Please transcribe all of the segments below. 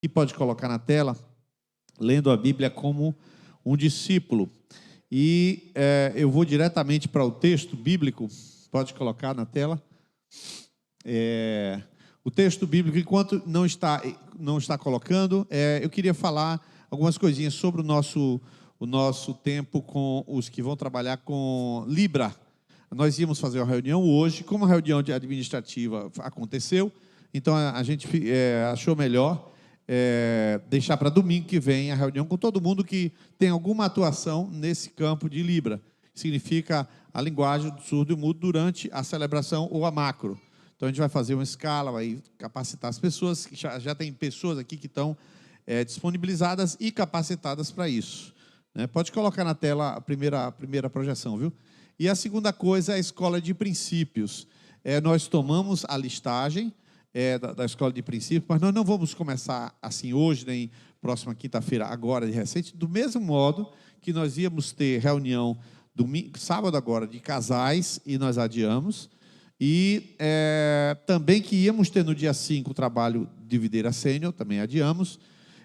E pode colocar na tela, lendo a Bíblia como um discípulo. E eu vou diretamente para o texto bíblico, pode colocar na tela. O texto bíblico, enquanto não está colocando, eu queria falar algumas coisinhas sobre o nosso tempo com os que vão trabalhar com Libra. Nós íamos fazer uma reunião hoje, como a reunião administrativa aconteceu, então a gente achou melhor deixar para domingo que vem a reunião com todo mundo que tem alguma atuação nesse campo de Libra. Significa a linguagem do surdo e mudo durante a celebração ou a macro. Então a gente vai fazer uma escala, vai capacitar as pessoas, já tem pessoas aqui que estão disponibilizadas e capacitadas para isso. Pode colocar na tela a primeira projeção, viu? E a segunda coisa é a escola de princípios. Nós tomamos a listagem da escola de princípios, mas nós não vamos começar assim hoje, nem próxima quinta-feira, agora de recente, do mesmo modo que nós íamos ter reunião sábado agora de casais, e nós adiamos, e também que íamos ter no dia 5 o trabalho de videira sênior, também adiamos,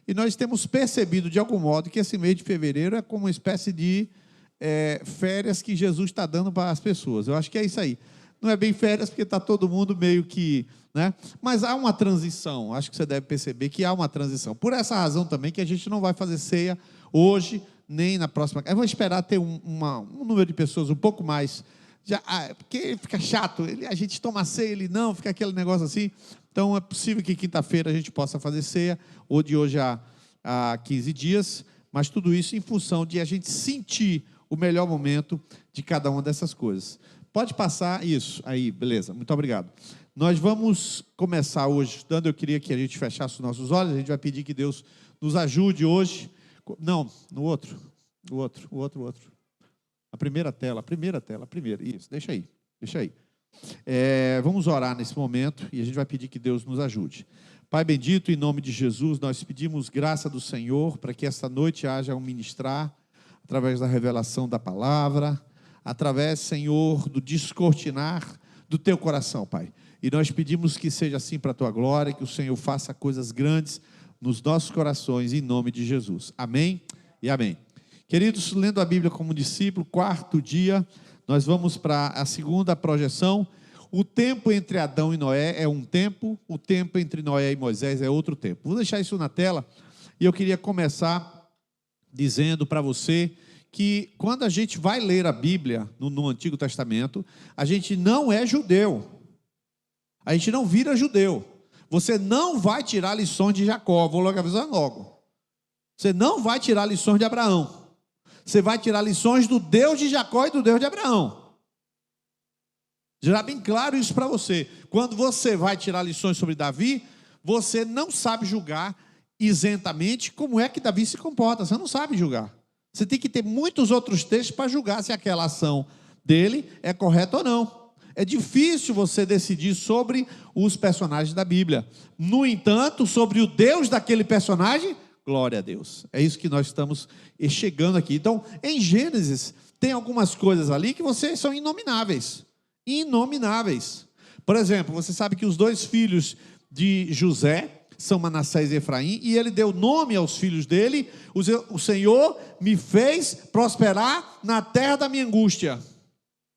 e nós temos percebido de algum modo que esse mês de fevereiro é como uma espécie de férias que Jesus está dando para as pessoas. Eu acho que é isso aí. Não é bem férias, porque está todo mundo meio que... Mas há uma transição, acho que você deve perceber que há uma transição. Por essa razão também que a gente não vai fazer ceia hoje, nem na próxima... Eu vou esperar ter um número de pessoas um pouco mais... porque fica chato, a gente toma ceia, ele não, fica aquele negócio assim. Então é possível que quinta-feira a gente possa fazer ceia, ou de hoje a 15 dias, mas tudo isso em função de a gente sentir o melhor momento de cada uma dessas coisas. Pode passar isso aí, beleza, muito obrigado. Nós vamos começar hoje estudando, eu queria que a gente fechasse os nossos olhos, a gente vai pedir que Deus nos ajude hoje. Não, no outro. A primeira, isso, deixa aí. Vamos orar nesse momento e a gente vai pedir que Deus nos ajude. Pai bendito, em nome de Jesus, nós pedimos graça do Senhor para que esta noite haja um ministrar, através da revelação da palavra, através, Senhor, do descortinar do teu coração, Pai. E nós pedimos que seja assim para a tua glória, que o Senhor faça coisas grandes nos nossos corações, em nome de Jesus. Amém e amém. Queridos, lendo a Bíblia como discípulo, quarto dia, nós vamos para a segunda projeção. O tempo entre Adão e Noé é um tempo, o tempo entre Noé e Moisés é outro tempo. Vou deixar isso na tela, e eu queria começar dizendo para você que quando a gente vai ler a Bíblia no Antigo Testamento, a gente não é judeu, a gente não vira judeu. Você não vai tirar lições de Jacó, vou logo avisar logo. Você não vai tirar lições de Abraão. Você vai tirar lições do Deus de Jacó e do Deus de Abraão. Já bem claro isso para você. Quando você vai tirar lições sobre Davi, você não sabe julgar isentamente como é que Davi se comporta. Você não sabe julgar. Você tem que ter muitos outros textos para julgar se aquela ação dele é correta ou não. É difícil você decidir sobre os personagens da Bíblia. No entanto, sobre o Deus daquele personagem, glória a Deus. É isso que nós estamos chegando aqui. Então, em Gênesis, tem algumas coisas ali que vocês são inomináveis. Inomináveis. Por exemplo, você sabe que os dois filhos de José são Manassés e Efraim, e ele deu nome aos filhos dele. O Senhor me fez prosperar na terra da minha angústia.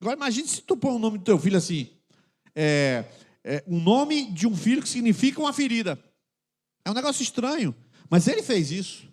Agora imagine se tu põe o nome do teu filho assim, um nome de um filho que significa uma ferida. É um negócio estranho, mas ele fez isso.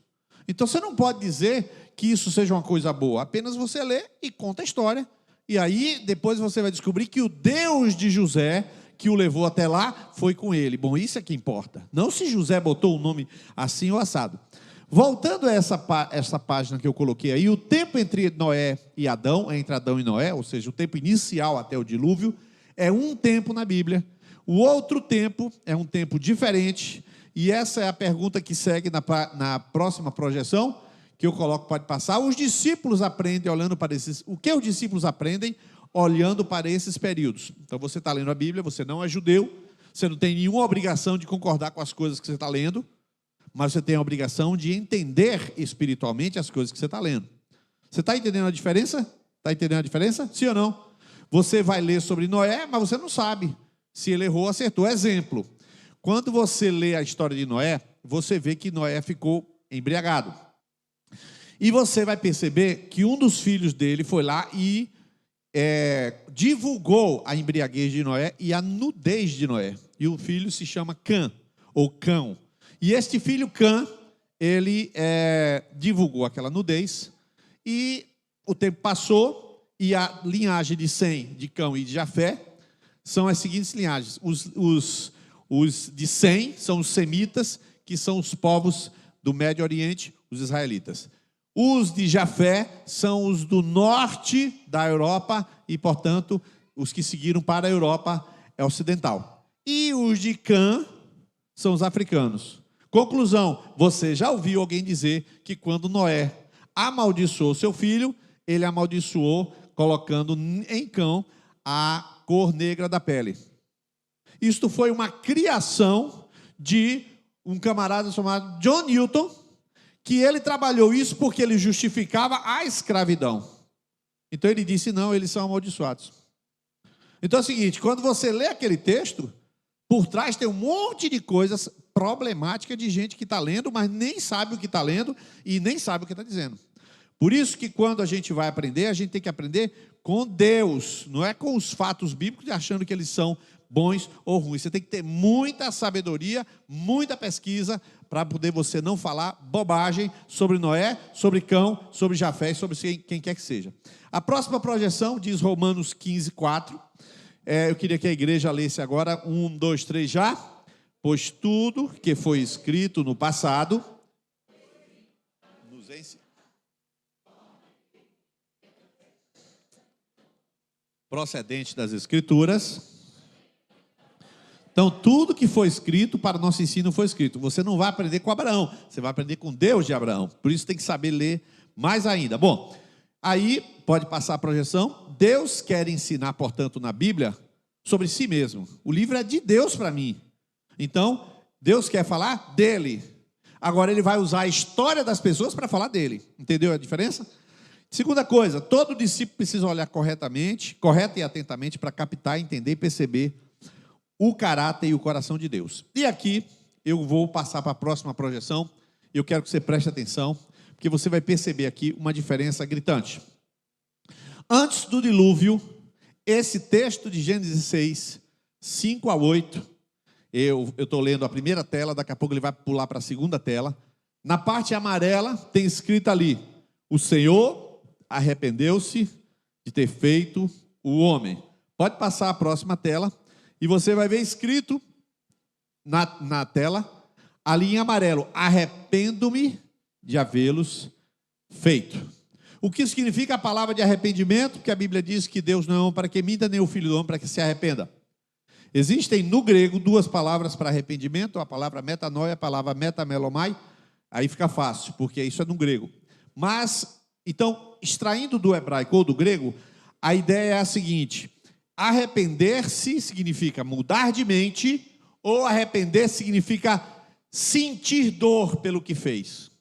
Então você não pode dizer que isso seja uma coisa boa, apenas você lê e conta a história, e aí depois você vai descobrir que o Deus de José, que o levou até lá, foi com ele. Bom, isso é que importa. Não se José botou o nome assim ou assado. Voltando a essa página que eu coloquei aí, o tempo entre Noé e Adão, entre Adão e Noé, ou seja, o tempo inicial até o dilúvio, é um tempo na Bíblia. O outro tempo é um tempo diferente, e essa é a pergunta que segue na próxima projeção, que eu coloco, pode passar. Os discípulos aprendem olhando para esses... O que os discípulos aprendem olhando para esses períodos? Então você está lendo a Bíblia, você não é judeu, você não tem nenhuma obrigação de concordar com as coisas que você está lendo, mas você tem a obrigação de entender espiritualmente as coisas que você está lendo. Você está entendendo a diferença? Está entendendo a diferença? Sim ou não? Você vai ler sobre Noé, mas você não sabe se ele errou ou acertou. Exemplo, quando você lê a história de Noé, você vê que Noé ficou embriagado. E você vai perceber que um dos filhos dele foi lá e divulgou a embriaguez de Noé e a nudez de Noé. E o filho se chama Cã, ou Cão. E este filho Cã, ele divulgou aquela nudez, e o tempo passou, e a linhagem de Sem, de Cão e de Jafé são as seguintes linhagens. Os de Sem são os semitas, que são os povos do Médio Oriente, os israelitas. Os de Jafé são os do norte da Europa e, portanto, os que seguiram para a Europa ocidental. E os de Cã são os africanos. Conclusão, você já ouviu alguém dizer que quando Noé amaldiçoou seu filho, ele amaldiçoou colocando em Cão a cor negra da pele. Isto foi uma criação de um camarada chamado John Newton, que ele trabalhou isso porque ele justificava a escravidão. Então ele disse, não, eles são amaldiçoados. Então é o seguinte, quando você lê aquele texto, por trás tem um monte de coisas problemáticas de gente que está lendo, mas nem sabe o que está lendo e nem sabe o que está dizendo. Por isso que quando a gente vai aprender, a gente tem que aprender com Deus, não é com os fatos bíblicos achando que eles são bons ou ruins. Você tem que ter muita sabedoria, muita pesquisa, para poder você não falar bobagem sobre Noé, sobre Cão, sobre Jafé e sobre quem quer que seja. A próxima projeção diz Romanos 15, 4. Eu queria que a igreja lesse agora 1, 2, 3 já. Pois tudo que foi escrito no passado nos ensina. Procedente das Escrituras. Então, tudo que foi escrito para o nosso ensino foi escrito. Você não vai aprender com Abraão, você vai aprender com Deus de Abraão. Por isso tem que saber ler mais ainda. Bom, aí pode passar a projeção. Deus quer ensinar, portanto, na Bíblia, sobre si mesmo. O livro é de Deus para mim. Então, Deus quer falar dele. Agora, ele vai usar a história das pessoas para falar dele. Entendeu a diferença? Segunda coisa, todo discípulo precisa olhar correta e atentamente para captar, entender e perceber o caráter e o coração de Deus. E aqui eu vou passar para a próxima projeção. Eu quero que você preste atenção, porque você vai perceber aqui uma diferença gritante. Antes do dilúvio, esse texto de Gênesis 6, 5 a 8, eu estou lendo a primeira tela, daqui a pouco ele vai pular para a segunda tela. Na parte amarela tem escrito ali, o Senhor arrependeu-se de ter feito o homem. Pode passar a próxima tela. E você vai ver escrito na tela, ali em amarelo, arrependo-me de havê-los feito. O que significa a palavra de arrependimento? Porque a Bíblia diz que Deus não é homem para que minta, nem o filho do homem para que se arrependa. Existem no grego duas palavras para arrependimento, a palavra metanoia, a palavra metamelomai, aí fica fácil, porque isso é no grego. Mas, então, extraindo do hebraico ou do grego, a ideia é a seguinte: arrepender-se significa mudar de mente, ou arrepender significa sentir dor pelo que fez.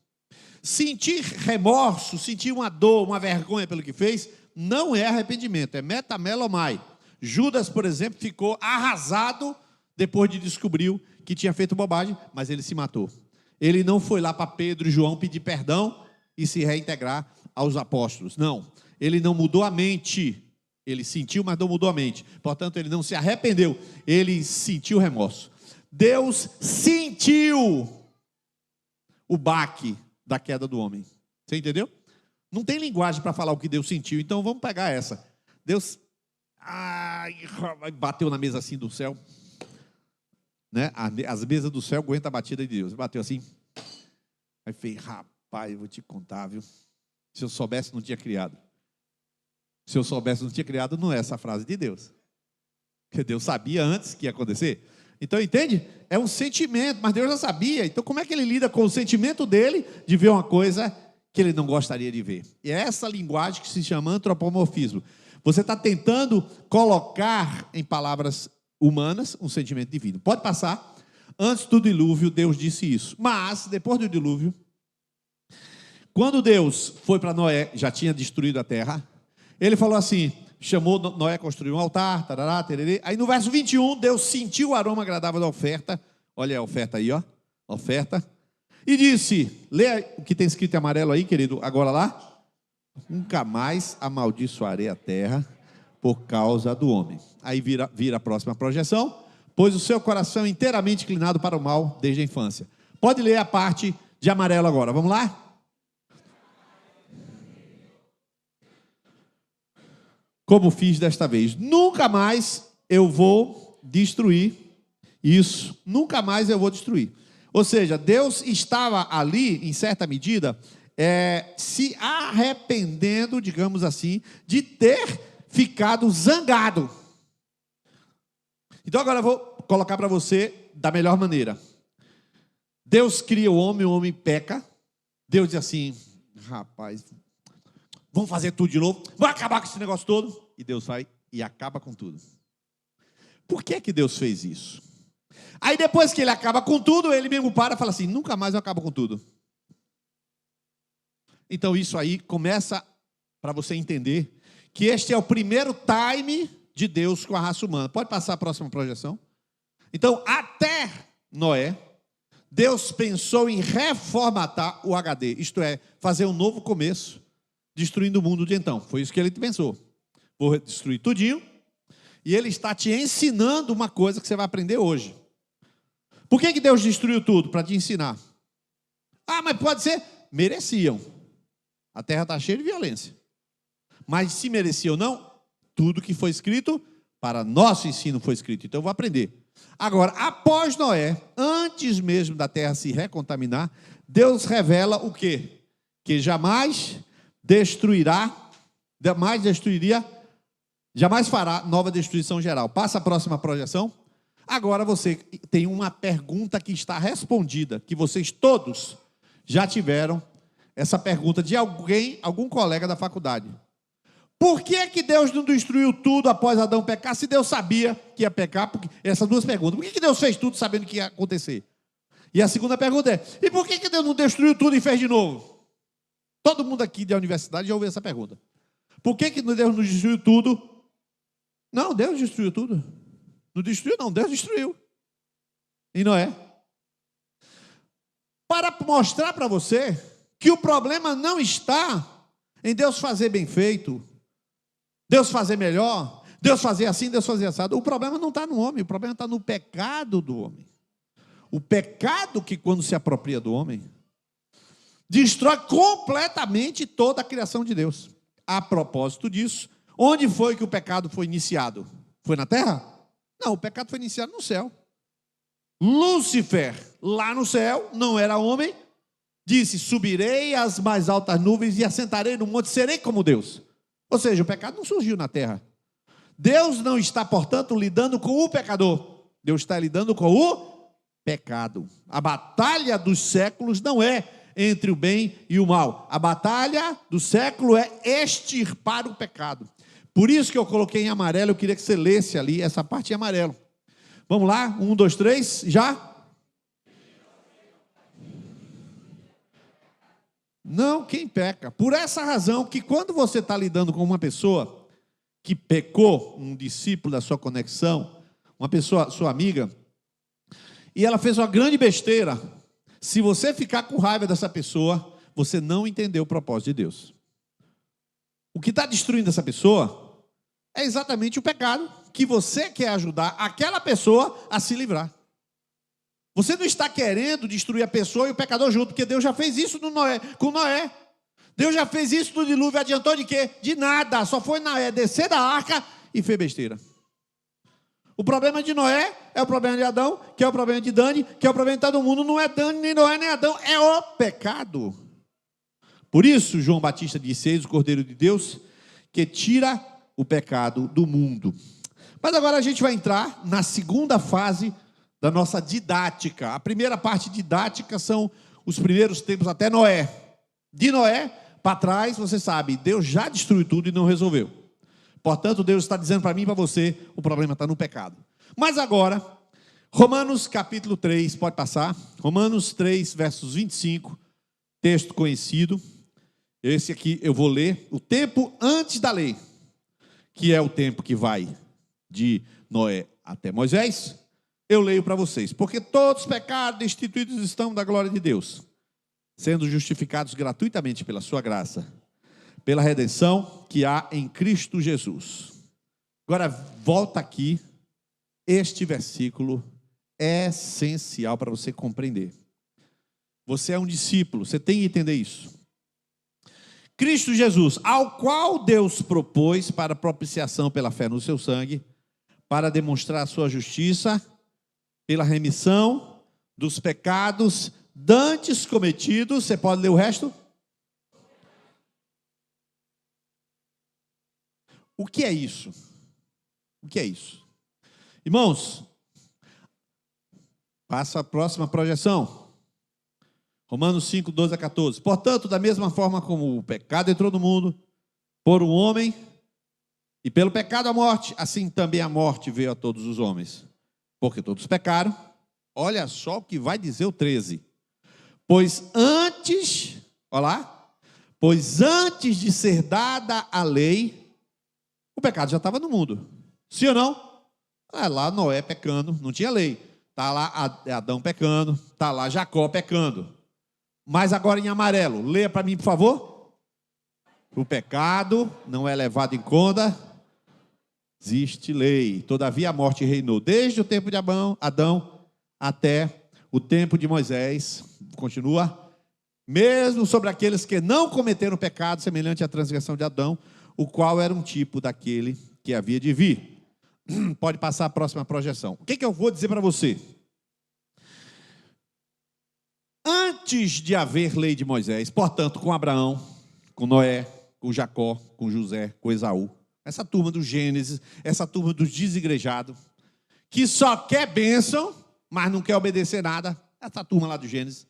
Sentir remorso, sentir uma dor, uma vergonha pelo que fez, não é arrependimento, é metamelomai. Judas, por exemplo, ficou arrasado depois de descobrir que tinha feito bobagem, mas ele se matou. Ele não foi lá para Pedro e João pedir perdão e se reintegrar aos apóstolos. Não, ele não mudou a mente. Ele sentiu, mas não mudou a mente. Portanto, ele não se arrependeu. Ele sentiu remorso. Deus sentiu o baque da queda do homem. Você entendeu? Não tem linguagem para falar o que Deus sentiu. Então, vamos pegar essa. Deus bateu na mesa assim do céu. Né? As mesas do céu aguentam a batida de Deus. Bateu assim. Aí fez, rapaz, eu vou te contar, viu? Se eu soubesse, não tinha criado. Se eu soubesse, não tinha criado, não é essa frase de Deus. Porque Deus sabia antes que ia acontecer. Então, entende? É um sentimento, mas Deus já sabia. Então, como é que ele lida com o sentimento dele de ver uma coisa que ele não gostaria de ver? E é essa linguagem que se chama antropomorfismo. Você está tentando colocar em palavras humanas um sentimento divino. Pode passar. Antes do dilúvio, Deus disse isso. Mas, depois do dilúvio, quando Deus foi para Noé, já tinha destruído a terra, ele falou assim, chamou Noé, construiu um altar, tarará, tererê. Aí no verso 21, Deus sentiu o aroma agradável da oferta. Olha a oferta aí, ó. Oferta. E disse, lê o que tem escrito em amarelo aí, querido, agora lá. Nunca mais amaldiçoarei a terra por causa do homem. Aí vira a próxima projeção. Pois o seu coração é inteiramente inclinado para o mal desde a infância. Pode ler a parte de amarelo agora, vamos lá? Como fiz desta vez, nunca mais eu vou destruir isso, nunca mais eu vou destruir. Ou seja, Deus estava ali, em certa medida, se arrependendo, digamos assim, de ter ficado zangado. Então agora eu vou colocar para você da melhor maneira. Deus cria o homem peca. Deus diz assim, rapaz, vamos fazer tudo de novo, vamos acabar com esse negócio todo. E Deus vai e acaba com tudo. Por que que Deus fez isso? Aí depois que ele acaba com tudo, ele mesmo para e fala assim, nunca mais eu acabo com tudo. Então isso aí começa para você entender que este é o primeiro time de Deus com a raça humana. Pode passar a próxima projeção? Então, até Noé, Deus pensou em reformatar o HD, isto é, fazer um novo começo, destruindo o mundo de então. Foi isso que ele pensou. Vou destruir tudinho, e ele está te ensinando uma coisa que você vai aprender hoje. Por que Deus destruiu tudo? Para te ensinar. Ah, mas pode ser? Mereciam. A terra está cheia de violência. Mas se merecia ou não, tudo que foi escrito, para nosso ensino foi escrito. Então eu vou aprender. Agora, após Noé, antes mesmo da terra se recontaminar, Deus revela o quê? Que jamais jamais fará nova destruição geral. Passa a próxima projeção. Agora você tem uma pergunta que está respondida, que vocês todos já tiveram essa pergunta de algum colega da faculdade. Por que Deus não destruiu tudo após Adão pecar, se Deus sabia que ia pecar? Essas duas perguntas. Por que Deus fez tudo sabendo que ia acontecer? E a segunda pergunta é, e por que Deus não destruiu tudo e fez de novo? Todo mundo aqui da universidade já ouviu essa pergunta. Por que Deus não destruiu tudo? Não, Deus destruiu tudo. Não destruiu não, Deus destruiu. E Noé? Para mostrar para você que o problema não está em Deus fazer bem feito, Deus fazer melhor, Deus fazer assim, Deus fazer assado. O problema não está no homem, o problema está no pecado do homem. O pecado que, quando se apropria do homem, destrói completamente toda a criação de Deus. A propósito disso, onde foi que o pecado foi iniciado? Foi na terra? Não, o pecado foi iniciado no céu. Lúcifer, lá no céu, não era homem, disse, subirei às mais altas nuvens e assentarei no monte, serei como Deus. Ou seja, o pecado não surgiu na terra. Deus não está, portanto, lidando com o pecador. Deus está lidando com o pecado. A batalha dos séculos não é entre o bem e o mal. A batalha do século é extirpar o pecado. Por isso que eu coloquei em amarelo, eu queria que você lesse ali essa parte em amarelo. Vamos lá? 1, 2, 3, já? Não, quem peca. Por essa razão que quando você está lidando com uma pessoa que pecou, um discípulo da sua conexão, uma pessoa, sua amiga, e ela fez uma grande besteira, se você ficar com raiva dessa pessoa, você não entendeu o propósito de Deus. O que está destruindo essa pessoa é exatamente o pecado que você quer ajudar aquela pessoa a se livrar. Você não está querendo destruir a pessoa e o pecador junto, porque Deus já fez isso com Noé. Deus já fez isso no dilúvio, adiantou de quê? De nada, só foi Noé descer da arca e fez besteira. O problema de Noé é o problema de Adão, que é o problema de Dani, que é o problema de todo mundo. Não é Dani, nem Noé, nem Adão, é o pecado. Por isso, João Batista disse, eis o Cordeiro de Deus, que tira o pecado do mundo. Mas agora a gente vai entrar na segunda fase da nossa didática. A primeira parte didática são os primeiros tempos até Noé. De Noé para trás, você sabe, Deus já destruiu tudo e não resolveu. Portanto, Deus está dizendo para mim e para você, o problema está no pecado. Mas agora, Romanos capítulo 3, pode passar. Romanos 3, versos 25, texto conhecido. Esse aqui eu vou ler. O tempo antes da lei, que é o tempo que vai de Noé até Moisés. Eu leio para vocês. Porque todos os pecados destituídos estão da glória de Deus. sendo justificados gratuitamente pela sua graça, pela redenção que há em Cristo Jesus. Agora, volta aqui, este versículo é essencial para você compreender. Você é um discípulo, você tem que entender isso. Cristo Jesus, ao qual Deus propôs para propiciação pela fé no seu sangue, para demonstrar a sua justiça, pela remissão dos pecados dantes cometidos. Você pode ler o resto? O que é isso? O que é isso? Irmãos, passa a próxima projeção. Romanos 5, 12 a 14. Portanto, da mesma forma como o pecado entrou no mundo, por um homem, e pelo pecado a morte, assim também a morte veio a todos os homens. Porque todos pecaram. Olha só o que vai dizer o 13. Pois antes de ser dada a lei, o pecado já estava no mundo. Sim ou não? Lá Noé pecando, não tinha lei. Está lá Adão pecando, está lá Jacó pecando. Mas agora em amarelo, leia para mim, por favor. O pecado não é levado em conta, existe lei. Todavia a morte reinou desde o tempo de Adão até o tempo de Moisés. Continua. Mesmo sobre aqueles que não cometeram pecado semelhante à transgressão de Adão, o qual era um tipo daquele que havia de vir. Pode passar a próxima projeção. O que eu vou dizer para você? Antes de haver lei de Moisés, portanto, com Abraão, com Noé, com Jacó, com José, com Esaú, essa turma do Gênesis, essa turma dos desigrejados, que só quer bênção, mas não quer obedecer nada, essa turma lá do Gênesis.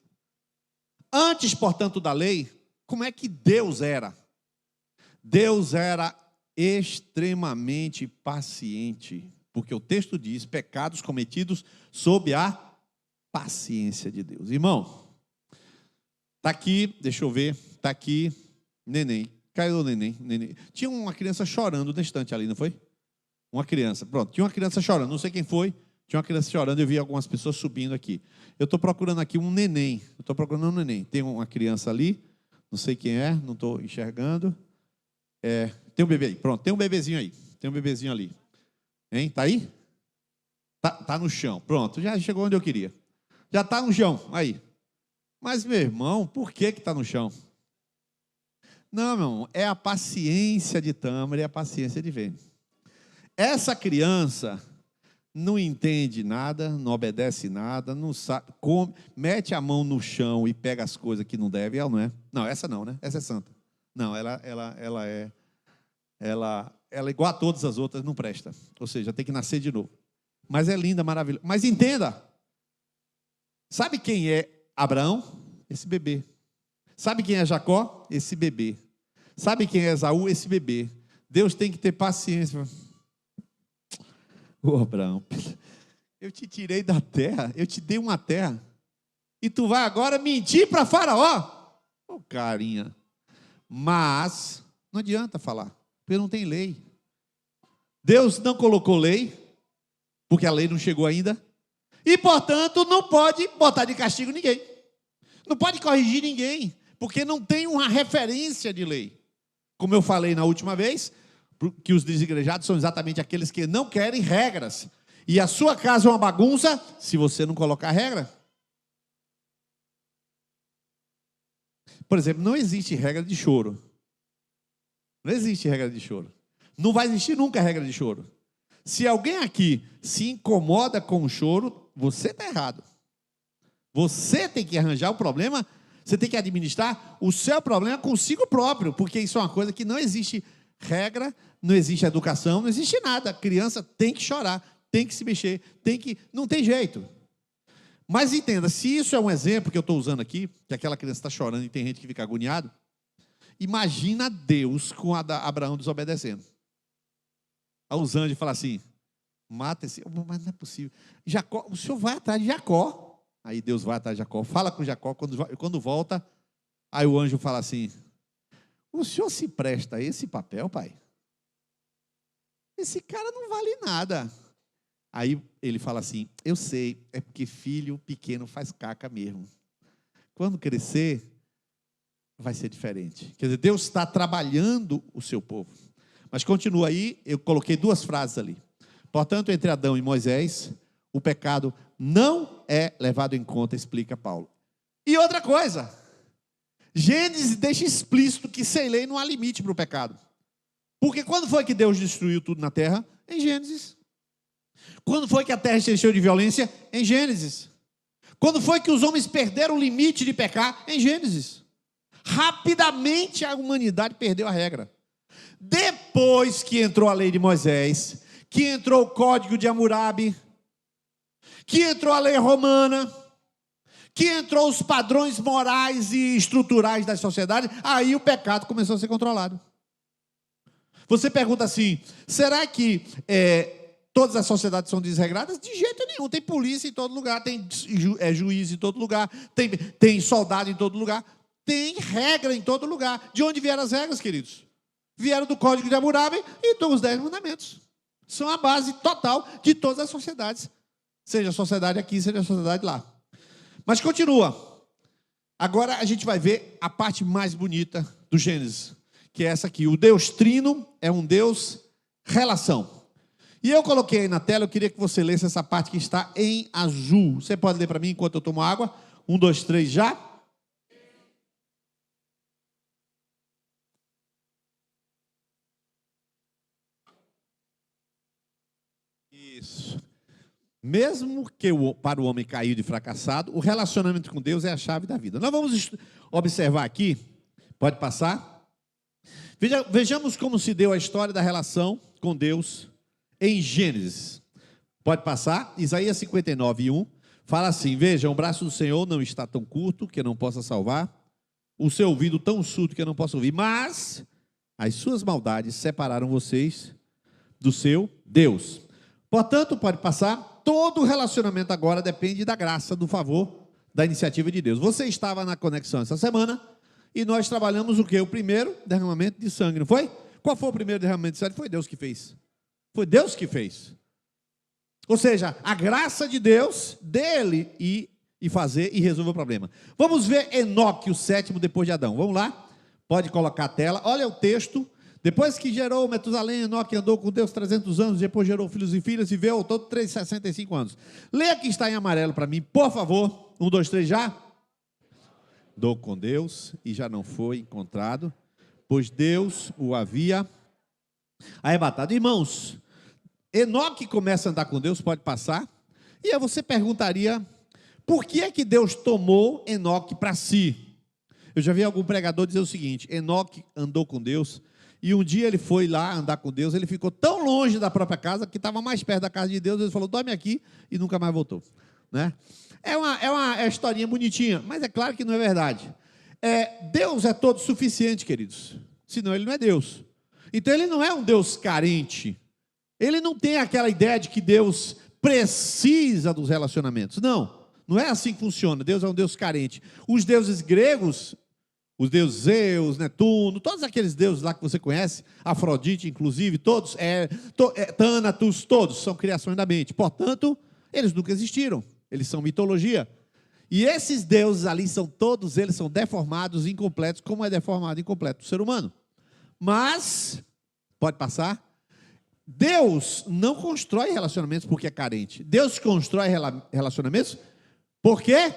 Antes, portanto, da lei, como é que Deus era? Deus era extremamente paciente, porque o texto diz, pecados cometidos sob a paciência de Deus. Irmão, está aqui, deixa eu ver, está aqui, neném, caiu o neném. Tinha uma criança chorando na estante ali, não foi? Uma criança, pronto, tinha uma criança chorando, não sei quem foi, tinha uma criança chorando, eu vi algumas pessoas subindo aqui. Eu estou procurando aqui um neném, tem uma criança ali, não sei quem é, não estou enxergando. Tem um bebê aí, pronto, tem um bebezinho ali. Hein, tá aí? Tá no chão, pronto, já chegou onde eu queria. Já está no chão, aí. Mas, meu irmão, por que está no chão? Não, meu irmão, é a paciência de Tâmara e a paciência de Vênia. Essa criança não entende nada, não obedece nada, não sabe, mete a mão no chão e pega as coisas que não deve, ela não é? Não, essa não, né? Essa é santa. Não, ela é igual a todas as outras, não presta. Ou seja, tem que nascer de novo. Mas é linda, maravilhosa. Mas entenda, sabe quem é Abraão? Esse bebê. Sabe quem é Jacó? Esse bebê. Sabe quem é Esaú? Esse bebê. Deus tem que ter paciência. Ô Abraão, eu te tirei da terra, eu te dei uma terra, e tu vai agora mentir para Faraó? Ô carinha. Mas não adianta falar, porque não tem lei. Deus não colocou lei, porque a lei não chegou ainda, e portanto não pode botar de castigo ninguém. Não pode corrigir ninguém, porque não tem uma referência de lei. Como eu falei na última vez, que os desigrejados são exatamente aqueles que não querem regras. E a sua casa é uma bagunça se você não colocar regra. Por exemplo, não existe regra de choro. Não existe regra de choro. Não vai existir nunca regra de choro. Se alguém aqui se incomoda com o choro, você está errado. Você tem que arranjar o problema, você tem que administrar o seu problema consigo próprio, porque isso é uma coisa que não existe regra, não existe educação, não existe nada. A criança tem que chorar, tem que se mexer, não tem jeito. Mas entenda, se isso é um exemplo que eu estou usando aqui, que aquela criança está chorando e tem gente que fica agoniado, imagina Deus com Abraão desobedecendo. Aí os anjos falam assim, mata esse, mas não é possível. Jacó, o senhor vai atrás de Jacó. Aí Deus vai atrás de Jacó, fala com Jacó, quando volta, aí o anjo fala assim, o senhor se presta a esse papel, pai? Esse cara não vale nada. Aí ele fala assim, eu sei, é porque filho pequeno faz caca mesmo. Quando crescer, vai ser diferente. Quer dizer, Deus está trabalhando o seu povo. Mas continua aí, eu coloquei duas frases ali. Portanto, entre Adão e Moisés, o pecado não é levado em conta, explica Paulo. E outra coisa, Gênesis deixa explícito que sem lei não há limite para o pecado. Porque quando foi que Deus destruiu tudo na terra? Em Gênesis. Quando foi que a terra se encheu de violência? Em Gênesis. Quando foi que os homens perderam o limite de pecar? Em Gênesis. Rapidamente a humanidade perdeu a regra. Depois que entrou a lei de Moisés, que entrou o código de Hammurabi, que entrou a lei romana, que entrou os padrões morais e estruturais da sociedade, aí o pecado começou a ser controlado. Você pergunta assim, será que todas as sociedades são desregradas? De jeito nenhum, tem polícia em todo lugar, tem juiz em todo lugar, tem soldado em todo lugar, tem regra em todo lugar. De onde vieram as regras, queridos? Vieram do Código de Hammurabi e dos 10 mandamentos. São a base total de todas as sociedades. Seja a sociedade aqui, seja a sociedade lá. Mas continua. Agora a gente vai ver a parte mais bonita do Gênesis, que é essa aqui. O Deus Trino é um Deus relação. E eu coloquei aí na tela, eu queria que você lesse essa parte que está em azul. Você pode ler para mim enquanto eu tomo água? 1, 2, 3, já? Isso. Mesmo que para o homem caído e fracassado, o relacionamento com Deus é a chave da vida. Nós vamos observar aqui, pode passar? Vejamos como se deu a história da relação com Deus em Gênesis. Pode passar? Isaías 59, 1, fala assim, veja, o braço do Senhor não está tão curto que não possa salvar, o seu ouvido tão surdo que eu não possa ouvir, mas as suas maldades separaram vocês do seu Deus. Portanto, pode passar, todo relacionamento agora depende da graça, do favor, da iniciativa de Deus. Você estava na conexão essa semana e nós trabalhamos o quê? O primeiro derramamento de sangue, não foi? Qual foi o primeiro derramamento de sangue? Foi Deus que fez. Foi Deus que fez. Ou seja, a graça de Deus, dele e fazer e resolver o problema. Vamos ver Enoque, o sétimo depois de Adão. Vamos lá? Pode colocar a tela. Olha o texto. Depois que gerou Metusalém, Enoque andou com Deus 300 anos, depois gerou filhos e filhas e veio ao todo 365 anos. Leia que está em amarelo para mim, por favor. 1, 2, 3, já? Andou com Deus e já não foi encontrado, pois Deus o havia arrebatado. Irmãos, Enoque começa a andar com Deus, pode passar, e aí você perguntaria, por que é que Deus tomou Enoque para si? Eu já vi algum pregador dizer o seguinte, Enoque andou com Deus, e um dia ele foi lá andar com Deus, ele ficou tão longe da própria casa, que estava mais perto da casa de Deus, ele falou, dorme aqui, e nunca mais voltou. Né? É uma historinha bonitinha, mas é claro que não é verdade. Deus é todo suficiente, queridos, senão ele não é Deus. Então ele não é um Deus carente, ele não tem aquela ideia de que Deus precisa dos relacionamentos, não é assim que funciona, Deus é um Deus carente. Os deuses gregos, os deuses Zeus, Netuno, todos aqueles deuses lá que você conhece, Afrodite inclusive, todos, Thanatos, todos são criações da mente, portanto, eles nunca existiram, eles são mitologia. E esses deuses ali, todos eles são deformados, incompletos, como é deformado e incompleto o ser humano. Mas, pode passar, Deus não constrói relacionamentos porque é carente, Deus constrói relacionamentos porque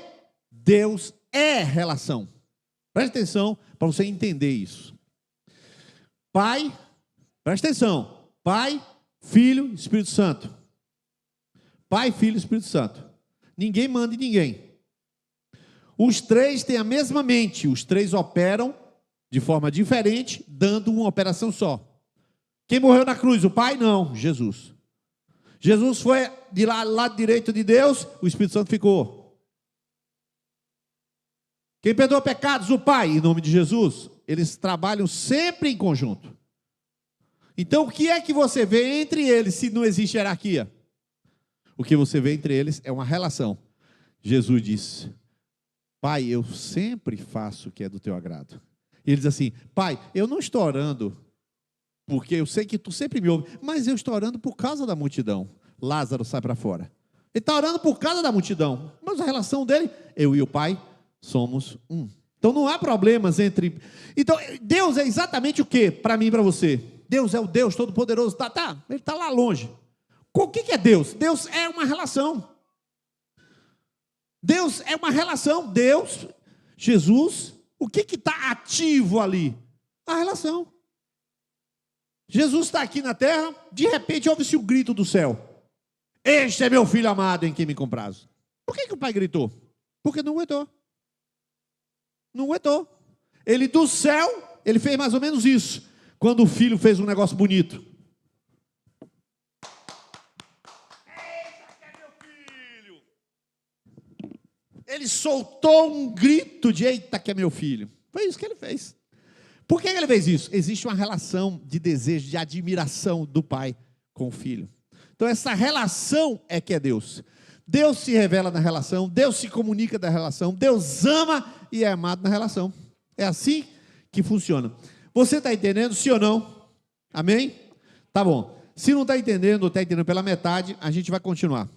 Deus é relação. Preste atenção para você entender isso. Pai, preste atenção. Pai, Filho, Espírito Santo. Pai, Filho e Espírito Santo. Ninguém manda em ninguém. Os três têm a mesma mente. Os três operam de forma diferente, dando uma operação só. Quem morreu na cruz? O Pai? Não, Jesus. Jesus foi de lado direito de Deus, o Espírito Santo ficou. Quem perdoa pecados? O Pai, em nome de Jesus. Eles trabalham sempre em conjunto. Então, o que é que você vê entre eles se não existe hierarquia? O que você vê entre eles é uma relação. Jesus disse, Pai, eu sempre faço o que é do teu agrado. E ele diz assim, Pai, eu não estou orando, porque eu sei que tu sempre me ouve, mas eu estou orando por causa da multidão. Lázaro sai para fora. Ele está orando por causa da multidão, mas a relação dele, eu e o Pai, somos um. Então não há problemas entre... Então Deus é exatamente o que para mim e para você? Deus é o Deus Todo-Poderoso, ele está lá longe. O que é Deus? Deus é uma relação. Deus é uma relação. Deus, Jesus, o que está ativo ali? A relação. Jesus está aqui na terra, de repente ouve-se o grito do céu. Este é meu filho amado em quem me comprazo. Por que o pai gritou? Porque não aguentou. Não aguentou. Ele do céu, ele fez mais ou menos isso. Quando o filho fez um negócio bonito. Eita, que é meu filho! Ele soltou um grito de eita, que é meu filho. Foi isso que ele fez. Por que ele fez isso? Existe uma relação de desejo, de admiração do pai com o filho. Então essa relação é que é Deus. Deus se revela na relação, Deus se comunica na relação, Deus ama e é amado na relação. É assim que funciona. Você está entendendo, sim ou não? Amém? Tá bom. Se não está entendendo, ou está entendendo pela metade, a gente vai continuar.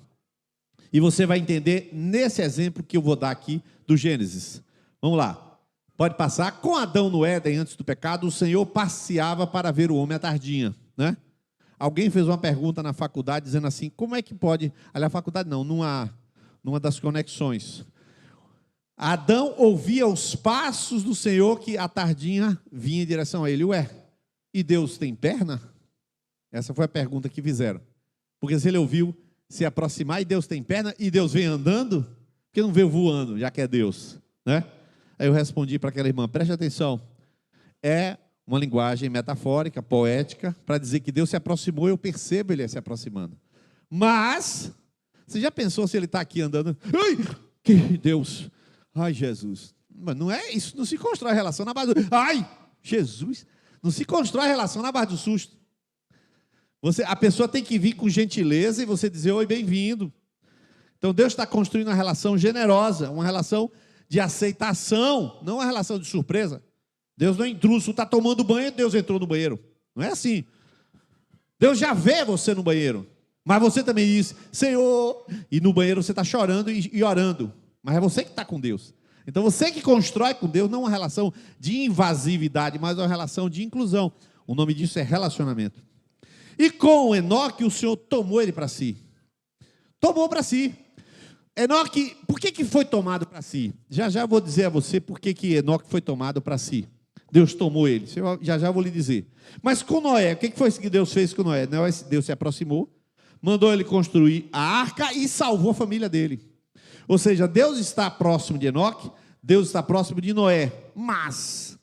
E você vai entender nesse exemplo que eu vou dar aqui do Gênesis. Vamos lá. Pode passar. Com Adão no Éden, antes do pecado, o Senhor passeava para ver o homem à tardinha, né? Alguém fez uma pergunta na faculdade dizendo assim, como é que pode... Aliás, faculdade não, numa das conexões. Adão ouvia os passos do Senhor que à tardinha vinha em direção a ele. Ué, e Deus tem perna? Essa foi a pergunta que fizeram. Porque se ele ouviu se aproximar e Deus tem perna, e Deus vem andando, por que não veio voando, já que é Deus, né? Aí eu respondi para aquela irmã, preste atenção, é uma linguagem metafórica, poética, para dizer que Deus se aproximou, eu percebo ele se aproximando. Mas, você já pensou se ele está aqui andando? Ai, que Deus, ai Jesus. Mas não é isso, não se constrói relação na base do... Ai, Jesus, não se constrói relação na base do susto. A pessoa tem que vir com gentileza e você dizer, oi, bem-vindo. Então Deus está construindo uma relação generosa, uma relação de aceitação, não uma relação de surpresa. Deus não é intruso, está tomando banho, Deus entrou no banheiro. Não é assim. Deus já vê você no banheiro. Mas você também diz, Senhor, e no banheiro você está chorando e orando. Mas é você que está com Deus. Então você que constrói com Deus não uma relação de invasividade, mas uma relação de inclusão. O nome disso é relacionamento. E com Enoque o Senhor tomou ele para si. Tomou para si. Enoque, por que foi tomado para si? Já vou dizer a você por que Enoque foi tomado para si. Deus tomou ele, já vou lhe dizer. Mas com Noé, o que foi isso que Deus fez com Noé? Deus se aproximou, mandou ele construir a arca e salvou a família dele. Ou seja, Deus está próximo de Enoque, Deus está próximo de Noé. Mas,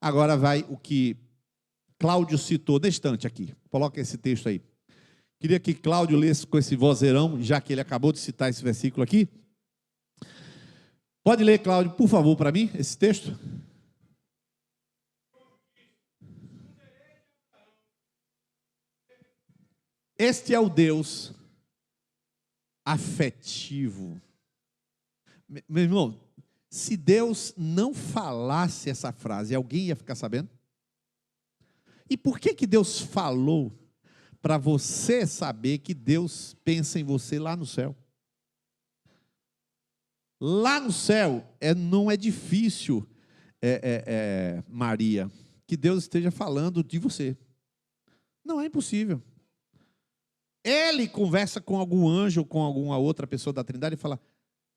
agora vai o que Cláudio citou na estante aqui. Coloca esse texto aí. Queria que Cláudio lesse com esse vozeirão, já que ele acabou de citar esse versículo aqui. Pode ler, Cláudio, por favor, para mim, esse texto? Este é o Deus afetivo. Meu irmão, se Deus não falasse essa frase, alguém ia ficar sabendo? E por que Deus falou para você saber que Deus pensa em você lá no céu? Lá no céu não é difícil, Maria, que Deus esteja falando de você. Não é impossível. Ele conversa com algum anjo ou com alguma outra pessoa da Trindade e fala,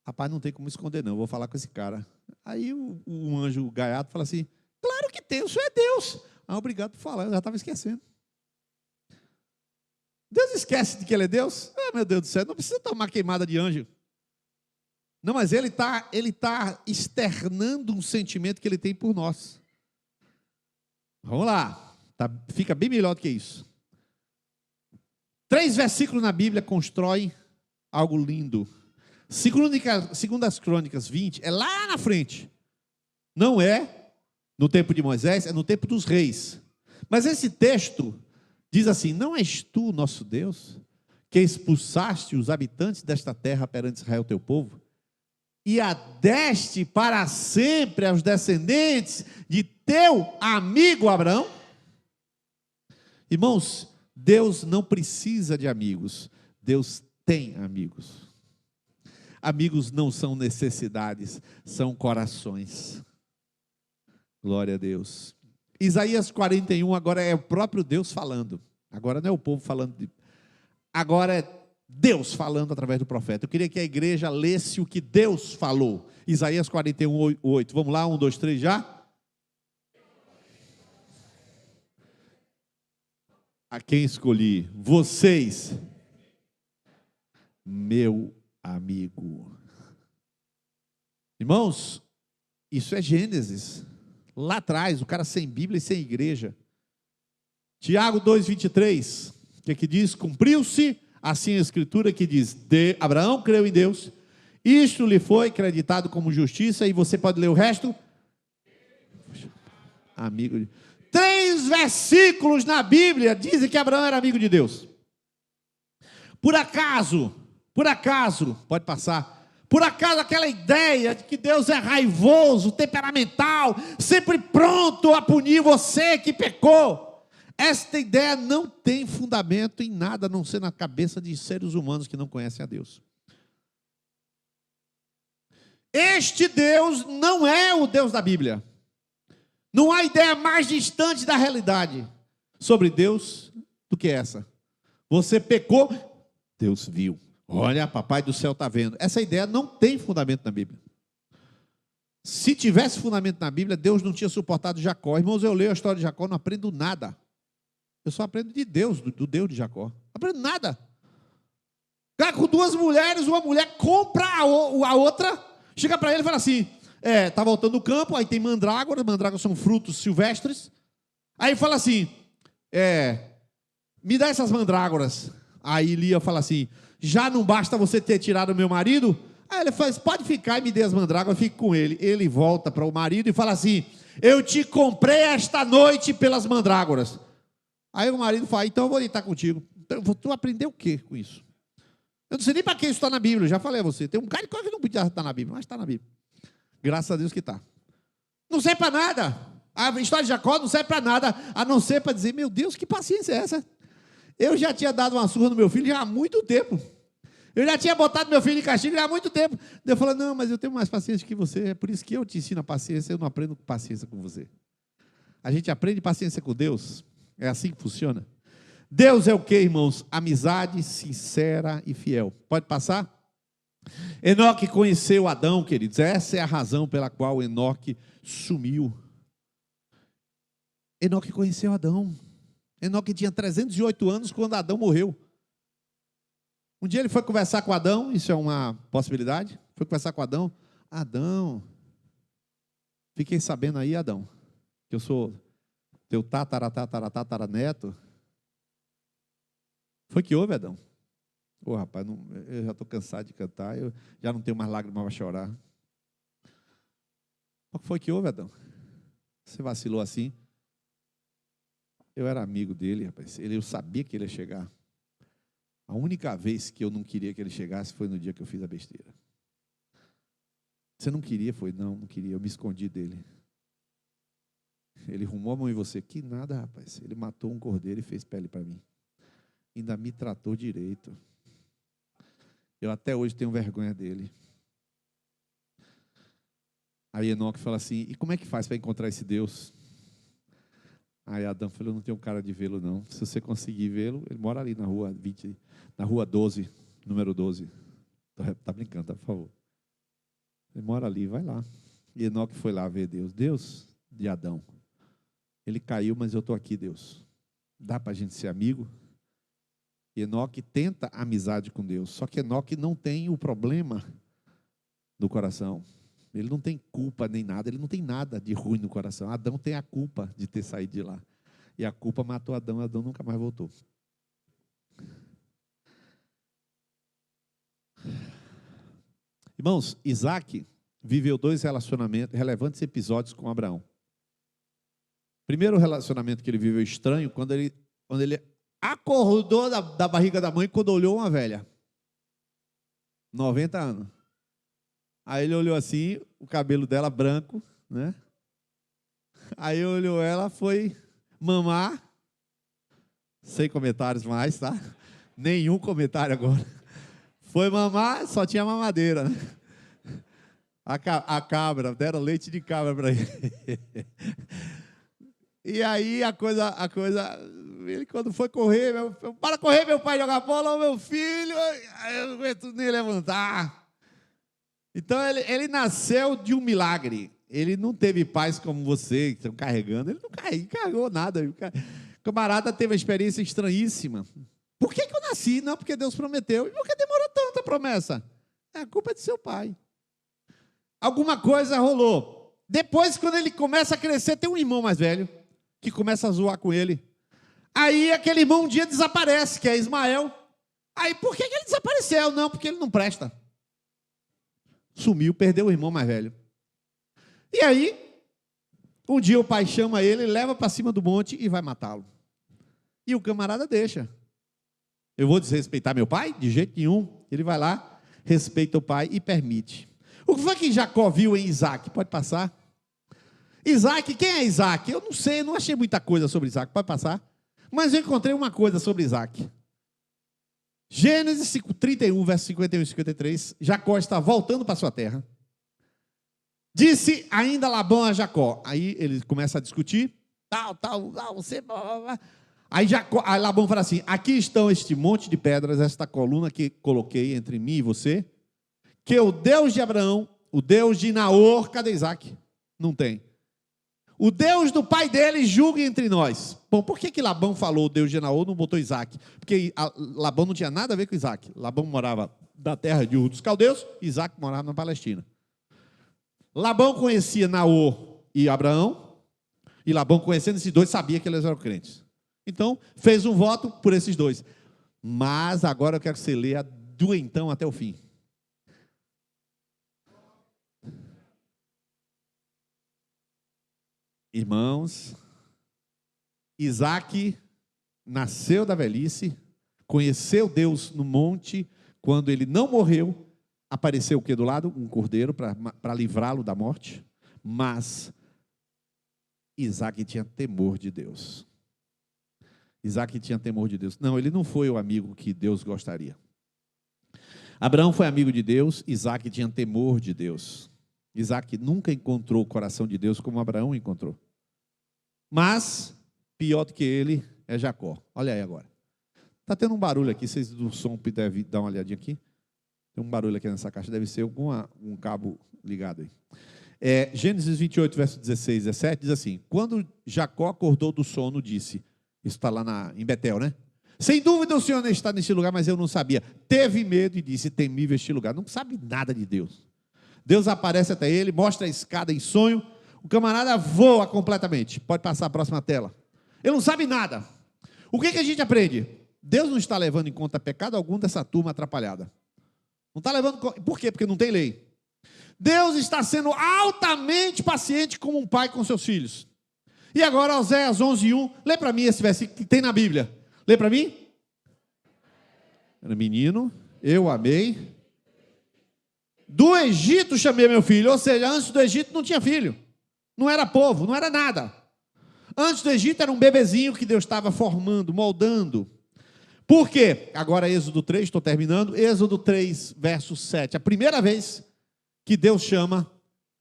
rapaz, não tem como esconder não, vou falar com esse cara. Aí o anjo gaiato fala assim, claro que tem, o senhor é Deus. Ah, obrigado por falar, eu já estava esquecendo. Deus esquece de que ele é Deus? Ah, meu Deus do céu, não precisa tomar queimada de anjo. Não, mas ele tá externando um sentimento que ele tem por nós. Vamos lá, fica bem melhor do que isso. 3 versículos na Bíblia constroem algo lindo. Segundo as Crônicas 20, é lá na frente. Não é no tempo de Moisés, é no tempo dos reis. Mas esse texto diz assim, não és tu, nosso Deus, que expulsaste os habitantes desta terra perante Israel, teu povo, e a deste para sempre aos descendentes de teu amigo Abraão? Irmãos, Deus não precisa de amigos, Deus tem amigos. Amigos não são necessidades, são corações. Glória a Deus. Isaías 41 agora é o próprio Deus falando. Agora não é o povo falando, agora é Deus falando através do profeta. Eu queria que a igreja lesse o que Deus falou. Isaías 41, 8. Vamos lá, 1, 2, 3 já? A quem escolhi? Vocês, meu amigo. Irmãos, isso é Gênesis. Lá atrás, o cara sem Bíblia e sem igreja. Tiago 2,23, o que diz? Cumpriu-se assim a escritura que diz, Abraão creu em Deus, isto lhe foi acreditado como justiça, e você pode ler o resto? Amigo de... 3 versículos na Bíblia dizem que Abraão era amigo de Deus. Por acaso, pode passar, por acaso aquela ideia de que Deus é raivoso, temperamental, sempre pronto a punir você que pecou, esta ideia não tem fundamento em nada, a não ser na cabeça de seres humanos que não conhecem a Deus. Este Deus não é o Deus da Bíblia. Não há ideia mais distante da realidade sobre Deus do que essa. Você pecou, Deus viu. Olha, papai do céu está vendo. Essa ideia não tem fundamento na Bíblia. Se tivesse fundamento na Bíblia, Deus não tinha suportado Jacó. Irmãos, eu leio a história de Jacó, não aprendo nada. Eu só aprendo de Deus, do Deus de Jacó. Não aprendo nada. Cara, com 2 mulheres, uma mulher compra a outra, chega para ele e fala assim, tá voltando do campo, aí tem mandrágoras são frutos silvestres. Aí fala assim, me dá essas mandrágoras. Aí Lia fala assim, já não basta você ter tirado o meu marido? Aí ele fala, pode ficar e me dê as mandrágoras, fique com ele. Ele volta para o marido e fala assim, eu te comprei esta noite pelas mandrágoras. Aí o marido fala, então eu vou deitar contigo. Tu aprendeu o que com isso? Eu não sei nem para que isso está na Bíblia, já falei a você. Tem um cara que não podia estar na Bíblia, mas está na Bíblia. Graças a Deus que está. Não serve para nada. A história de Jacó não serve para nada, a não ser para dizer, meu Deus, que paciência é essa? Eu já tinha dado uma surra no meu filho já há muito tempo. Eu já tinha botado meu filho em castigo já há muito tempo. Eu falei, não, mas eu tenho mais paciência que você, é por isso que eu te ensino a paciência, eu não aprendo paciência com você. A gente aprende paciência com Deus, é assim que funciona. Deus é o que, irmãos? Amizade sincera e fiel. Pode passar? Enoque conheceu Adão, queridos. Essa é a razão pela qual Enoque sumiu. Enoque conheceu Adão. Enoque tinha 308 anos quando Adão morreu. Um dia ele foi conversar com Adão, isso é uma possibilidade. Foi conversar com Adão. Adão, fiquei sabendo aí, Adão, que eu sou teu tataraneto. Foi que houve, Adão? Rapaz, eu já estou cansado de cantar, eu já não tenho mais lágrimas para chorar. O que foi que houve, Adão? Você vacilou assim? Eu era amigo dele, rapaz. Eu sabia que ele ia chegar. A única vez que eu não queria que ele chegasse foi no dia que eu fiz a besteira. Você não queria? Foi, não queria. Eu me escondi dele. Ele arrumou a mão em você. Que nada, rapaz. Ele matou um cordeiro e fez pele para mim. Ainda me tratou direito. Eu até hoje tenho vergonha dele. Aí Enoque fala assim, e como é que faz para encontrar esse Deus? Aí Adão falou, eu não tenho cara de vê-lo não. Se você conseguir vê-lo, ele mora ali na rua 20, na rua 12, número 12. Tá brincando, tá, por favor. Ele mora ali, vai lá. E Enoque foi lá ver Deus. Deus de Adão. Ele caiu, mas eu estou aqui, Deus. Dá para a gente ser amigo? E Enoque tenta amizade com Deus. Só que Enoque não tem o problema do coração. Ele não tem culpa nem nada, ele não tem nada de ruim no coração. Adão tem a culpa de ter saído de lá. E a culpa matou Adão, Adão nunca mais voltou. Irmãos, Isaac viveu 2 relacionamentos, relevantes episódios com Abraão. Primeiro relacionamento que ele viveu estranho, quando ele acordou da barriga da mãe, quando olhou uma velha. 90 anos. Aí ele olhou assim, o cabelo dela branco, né? Aí olhou ela, foi mamar. Sem comentários mais, tá? Nenhum comentário agora. Foi mamar, só tinha mamadeira, né? A cabra, deram leite de cabra para ele. E aí a coisa, ele quando foi correr, para correr, meu pai, jogar bola, meu filho, eu não aguento nem levantar. Então ele nasceu de um milagre. Ele não teve pais como você, que estão carregando. Ele não carregou nada. O camarada teve uma experiência estranhíssima. Por que eu nasci? Não, porque Deus prometeu. E por que demorou tanto a promessa? A culpa é de seu pai. Alguma coisa rolou. Depois, quando ele começa a crescer, tem um irmão mais velho que começa a zoar com ele. Aí aquele irmão um dia desaparece, que é Ismael. Aí por que ele desapareceu? Não, porque ele não presta. Sumiu, perdeu o irmão mais velho. E aí, um dia o pai chama ele, leva para cima do monte e vai matá-lo. E o camarada deixa. Eu vou desrespeitar meu pai? De jeito nenhum. Ele vai lá, respeita o pai e permite. O que foi que Jacó viu em Isaac? Pode passar. Isaac, quem é Isaac? Eu não sei, não achei muita coisa sobre Isaac. Pode passar. Mas eu encontrei uma coisa sobre Isaac. Gênesis 31, versos 51 e 53. Jacó está voltando para sua terra. Disse ainda Labão a Jacó. Aí ele começa a discutir. Você... Aí Labão fala assim: aqui estão este monte de pedras, esta coluna que coloquei entre mim e você, que o Deus de Abraão, o Deus de Naor, cadê Isaac? Não tem. O Deus do pai dele julgue entre nós. Bom, por que Labão falou o Deus de Naor, não botou Isaac? Porque Labão não tinha nada a ver com Isaac. Labão morava da terra de Ur dos Caldeus, Isaac morava na Palestina. Labão conhecia Naor e Abraão, e Labão, conhecendo esses dois, sabia que eles eram crentes. Então, fez um voto por esses dois. Mas agora eu quero que você leia do então até o fim. Irmãos, Isaac nasceu da velhice, conheceu Deus no monte, quando ele não morreu, apareceu o que do lado? Um cordeiro para livrá-lo da morte. Mas Isaac tinha temor de Deus. Isaac tinha temor de Deus. Não, ele não foi o amigo que Deus gostaria. Abraão foi amigo de Deus, Isaac tinha temor de Deus. Isaac nunca encontrou o coração de Deus como Abraão encontrou. Mas, pior do que ele, é Jacó. Olha aí agora. Está tendo um barulho aqui, vocês do som devem dar uma olhadinha aqui. Tem um barulho aqui nessa caixa, deve ser um cabo ligado aí. Gênesis 28, verso 16 e 17, diz assim: quando Jacó acordou do sono, disse, isso está lá em Betel, né? Sem dúvida o Senhor está neste lugar, mas eu não sabia. Teve medo e disse, temível este lugar. Não sabe nada de Deus. Deus aparece até ele, mostra a escada em sonho, o camarada voa completamente. Pode passar a próxima tela. Ele não sabe nada. O que a gente aprende? Deus não está levando em conta pecado algum dessa turma atrapalhada. Não está levando... Por quê? Porque não tem lei. Deus está sendo altamente paciente como um pai com seus filhos. E agora, Oséias 11:1, lê para mim esse versículo que tem na Bíblia. Lê para mim. Era menino, eu amei. Do Egito chamei meu filho. Ou seja, antes do Egito não tinha filho. Não era povo, não era nada. Antes do Egito era um bebezinho que Deus estava formando, moldando. Por quê? Agora Êxodo 3, estou terminando. Êxodo 3, verso 7. A primeira vez que Deus chama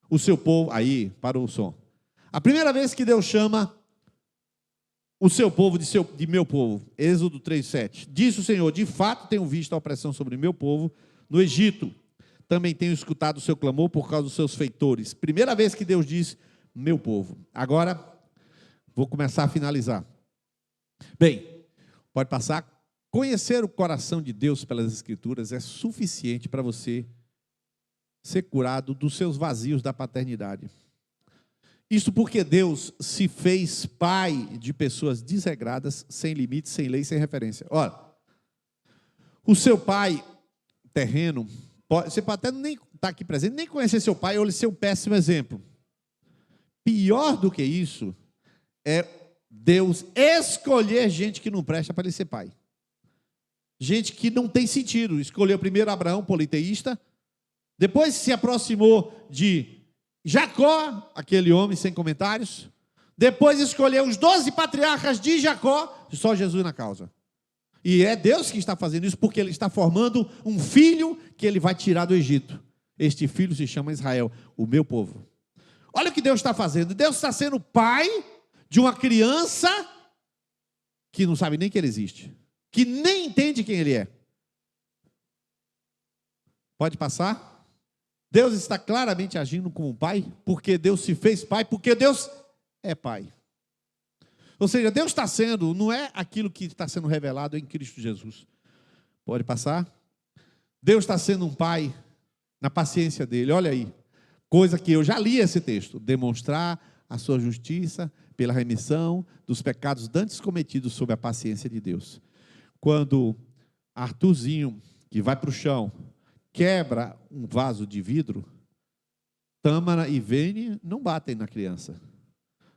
o seu povo. Aí, parou o som. A primeira vez que Deus chama o seu povo de meu povo. Êxodo 3, 7. Disse o Senhor, de fato tenho visto a opressão sobre o meu povo no Egito. Também tenho escutado o seu clamor por causa dos seus feitores. Primeira vez que Deus diz, meu povo. Agora, vou começar a finalizar. Bem, pode passar. Conhecer o coração de Deus pelas Escrituras é suficiente para você ser curado dos seus vazios da paternidade. Isto porque Deus se fez pai de pessoas desregradas, sem limites, sem lei, sem referência. Ora, o seu pai terreno, você pode até nem estar aqui presente, nem conhecer seu pai, ou ele ser um péssimo exemplo. Pior do que isso, é Deus escolher gente que não presta para ele ser pai. Gente que não tem sentido. Escolheu primeiro Abraão, politeísta, depois se aproximou de Jacó, aquele homem sem comentários, depois escolheu os 12 patriarcas de Jacó, só Jesus na causa. E é Deus que está fazendo isso, porque Ele está formando um filho que Ele vai tirar do Egito. Este filho se chama Israel, o meu povo. Olha o que Deus está fazendo. Deus está sendo pai de uma criança que não sabe nem que Ele existe, que nem entende quem Ele é. Pode passar? Deus está claramente agindo como um pai, porque Deus se fez pai, porque Deus é pai. Ou seja, Deus está sendo, não é aquilo que está sendo revelado em Cristo Jesus. Pode passar? Deus está sendo um pai na paciência dele, olha aí. Coisa que eu já li esse texto. Demonstrar a sua justiça pela remissão dos pecados dantes cometidos sob a paciência de Deus. Quando Arthurzinho, que vai para o chão, quebra um vaso de vidro, Tâmara e Vênia não batem na criança.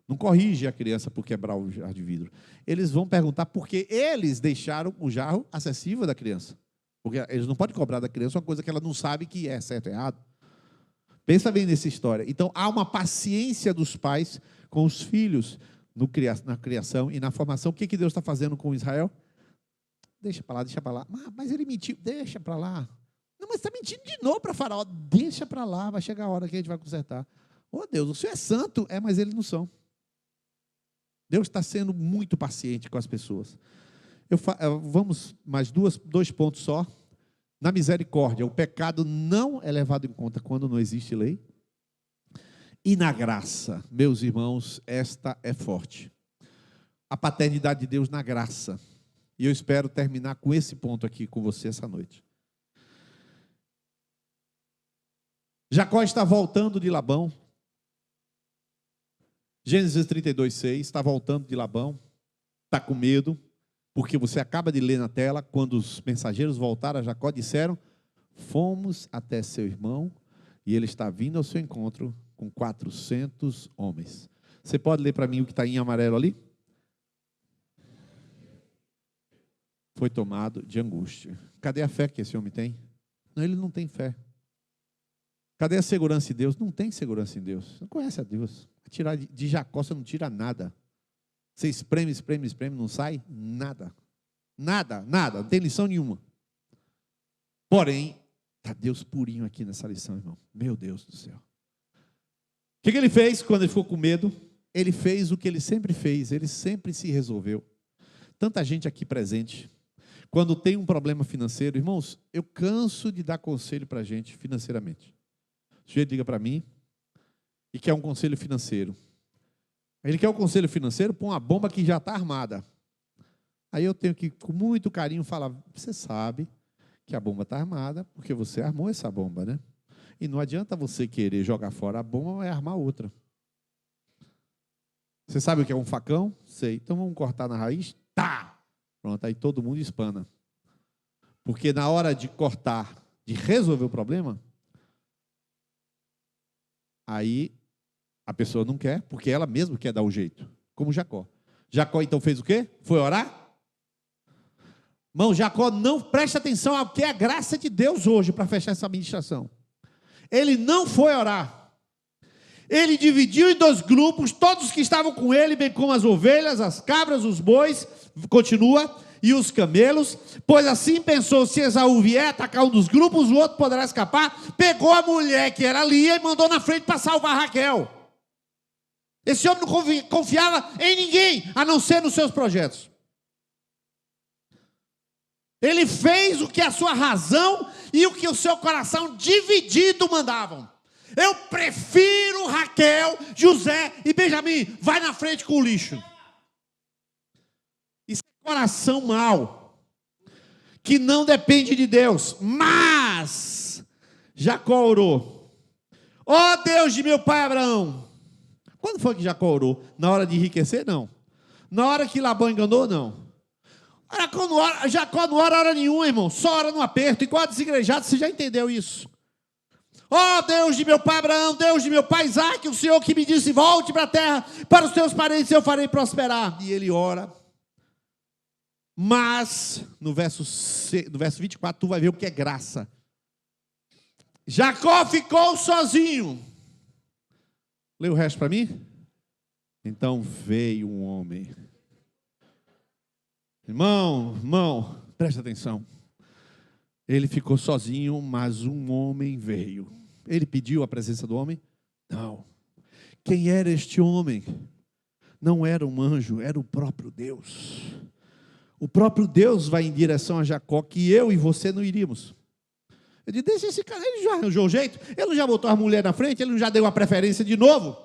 Não corrige a criança por quebrar o jarro de vidro. Eles vão perguntar por que eles deixaram o jarro acessível da criança. Porque eles não podem cobrar da criança uma coisa que ela não sabe que é certo ou errado. Pensa bem nessa história. Então, há uma paciência dos pais com os filhos na criação e na formação. O que Deus está fazendo com Israel? Deixa para lá, deixa para lá. Mas ele mentiu, deixa para lá. Não, mas está mentindo de novo para Faraó. Deixa para lá, vai chegar a hora que a gente vai consertar. Oh Deus, o Senhor é santo. É, mas eles não são. Deus está sendo muito paciente com as pessoas. Vamos mais dois pontos só. Na misericórdia, o pecado não é levado em conta quando não existe lei. E na graça, meus irmãos, esta é forte. A paternidade de Deus na graça. E eu espero terminar com esse ponto aqui com você essa noite. Jacó está voltando de Labão. Gênesis 32:6, está voltando de Labão, está com medo, porque você acaba de ler na tela, quando os mensageiros voltaram a Jacó, disseram, fomos até seu irmão, e ele está vindo ao seu encontro com 400 homens. Você pode ler para mim o que está em amarelo ali? Foi tomado de angústia. Cadê a fé que esse homem tem? Não, ele não tem fé. Cadê a segurança em Deus? Não tem segurança em Deus. Não conhece a Deus. Tirar de Jacó, você não tira nada. Você espreme, não sai nada. Nada, não tem lição nenhuma. Porém, está Deus purinho aqui nessa lição, irmão. Meu Deus do céu. O que ele fez quando ele ficou com medo? Ele fez o que ele sempre fez, ele sempre se resolveu. Tanta gente aqui presente, quando tem um problema financeiro, irmãos, eu canso de dar conselho para a gente financeiramente. O sujeito liga para mim, e quer um conselho financeiro. Ele quer um conselho financeiro para uma bomba que já está armada. Aí eu tenho que, com muito carinho, falar, você sabe que a bomba está armada, porque você armou essa bomba, né? E não adianta você querer jogar fora a bomba e armar outra. Você sabe o que é um facão? Sei. Então vamos cortar na raiz? Tá! Pronto, aí todo mundo espana. Porque na hora de cortar, de resolver o problema, aí a pessoa não quer, porque ela mesma quer dar o jeito, como Jacó. Jacó então fez o quê? Foi orar? Irmão, Jacó não presta atenção ao que é a graça de Deus hoje para fechar essa ministração. Ele não foi orar. Ele dividiu em 2 grupos, todos que estavam com ele, bem como as ovelhas, as cabras, os bois, continua, e os camelos, pois assim pensou, se Esaú vier atacar um dos grupos, o outro poderá escapar. Pegou a mulher que era Lia e mandou na frente para salvar Raquel. Esse homem não confiava em ninguém, a não ser nos seus projetos. Ele fez o que a sua razão e o que o seu coração dividido mandavam. Eu prefiro Raquel, José e Benjamim. Vai na frente com o lixo. Isso é coração mau, que não depende de Deus. Mas Jacó orou. Ó Deus de meu pai Abraão. Quando foi que Jacó orou? Na hora de enriquecer? Não. Na hora que Labão enganou? Não. Jacó não ora hora nenhuma, irmão. Só ora no aperto. Igual a desigrejado, você já entendeu isso. Ó Deus de meu pai Abraão, Deus de meu pai Isaque, o Senhor que me disse, volte para a terra, para os teus parentes eu farei prosperar. E ele ora. Mas, no verso 24, tu vai ver o que é graça. Jacó ficou sozinho. Lê o resto para mim. Então veio um homem. Irmão, presta atenção. Ele ficou sozinho, mas um homem veio. Ele pediu a presença do homem? Não. Quem era este homem? Não era um anjo, era o próprio Deus. O próprio Deus vai em direção a Jacó, que eu e você não iríamos. Eu disse, deixa esse cara, ele já arranjou o jeito, ele não já botou a mulher na frente, ele não já deu a preferência de novo.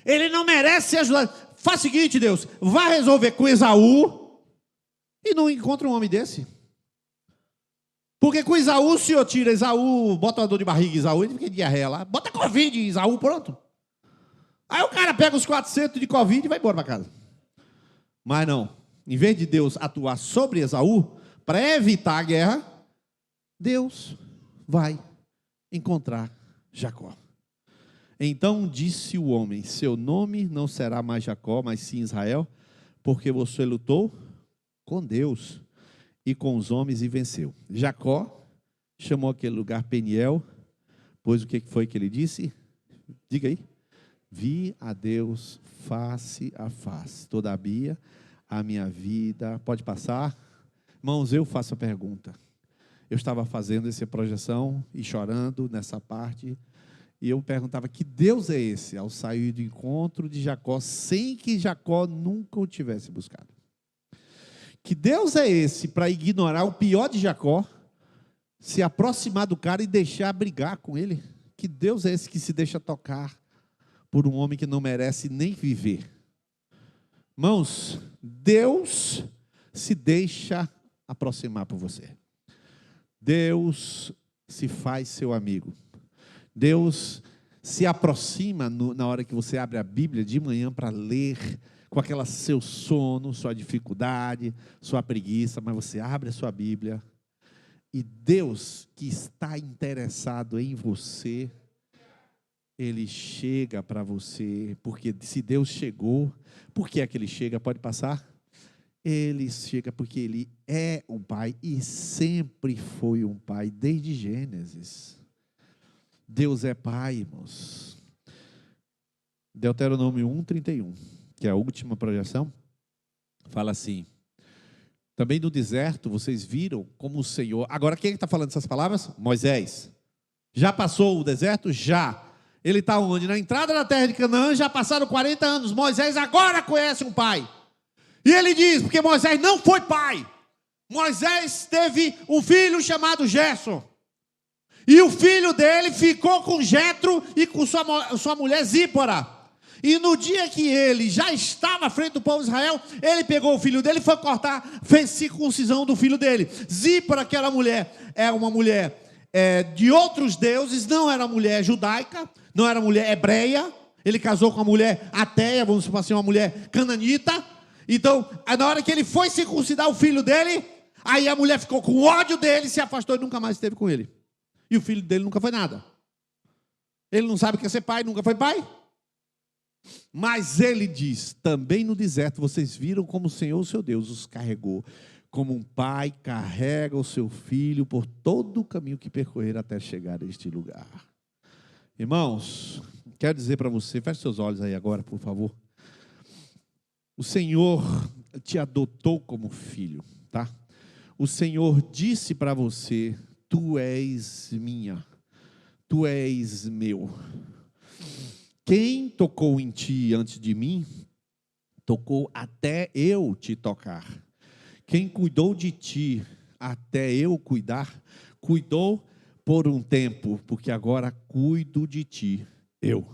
Ele não merece ser ajudado. Faz o seguinte, Deus, vá resolver com Esaú e não encontra um homem desse. Porque com Esaú, o senhor tira Esaú, bota uma dor de barriga em Esaú, ele fica de diarreia lá, bota Covid em Esaú, pronto. Aí o cara pega os 400 de Covid e vai embora para casa. Mas não, em vez de Deus atuar sobre Esaú, para evitar a guerra, Deus vai encontrar Jacó. Então disse o homem, seu nome não será mais Jacó, mas sim Israel, porque você lutou com Deus e com os homens e venceu. Jacó chamou aquele lugar Peniel, pois o que foi que ele disse? Diga aí. Vi a Deus face a face. Todavia, a minha vida... Pode passar? Irmãos, eu faço a pergunta. Eu estava fazendo essa projeção e chorando nessa parte, e eu perguntava, que Deus é esse? Ao sair do encontro de Jacó, sem que Jacó nunca o tivesse buscado. Que Deus é esse para ignorar o pior de Jacó, se aproximar do cara e deixar brigar com ele? Que Deus é esse que se deixa tocar por um homem que não merece nem viver? Irmãos, Deus se deixa aproximar por você. Deus se faz seu amigo. Deus se aproxima na hora que você abre a Bíblia de manhã para ler, com aquela seu sono, sua dificuldade, sua preguiça, mas você abre a sua Bíblia e Deus que está interessado em você, Ele chega para você, porque se Deus chegou, por que é que Ele chega? Pode passar? Ele chega porque Ele é um pai e sempre foi um pai, desde Gênesis. Deus é pai, irmãos. Deuteronômio 1:31, que é a última projeção, fala assim: também no deserto vocês viram como o Senhor... Agora quem está falando essas palavras? Moisés. Já passou o deserto? Já. Ele está onde? Na entrada da terra de Canaã, já passaram 40 anos. Moisés agora conhece um pai. E ele diz, porque Moisés não foi pai. Moisés teve um filho chamado Gerson. E o filho dele ficou com Jetro e com sua mulher Zípora. E no dia que ele já estava à frente do povo de Israel, ele pegou o filho dele e foi cortar, fez circuncisão do filho dele. Zípora, que era uma mulher de outros deuses, não era mulher judaica, não era mulher hebreia. Ele casou com uma mulher ateia, vamos supor assim, uma mulher cananita. Então, na hora que ele foi circuncidar o filho dele, aí a mulher ficou com ódio dele, se afastou e nunca mais esteve com ele. E o filho dele nunca foi nada. Ele não sabe o que é ser pai, nunca foi pai. Mas ele diz, também no deserto, vocês viram como o Senhor, o seu Deus, os carregou. Como um pai carrega o seu filho por todo o caminho que percorrer até chegar a este lugar. Irmãos, quero dizer para você, feche seus olhos aí agora, por favor. O Senhor te adotou como filho, tá? O Senhor disse para você, tu és minha, tu és meu. Quem tocou em ti antes de mim, tocou até eu te tocar. Quem cuidou de ti até eu cuidar, cuidou por um tempo, porque agora cuido de ti, eu.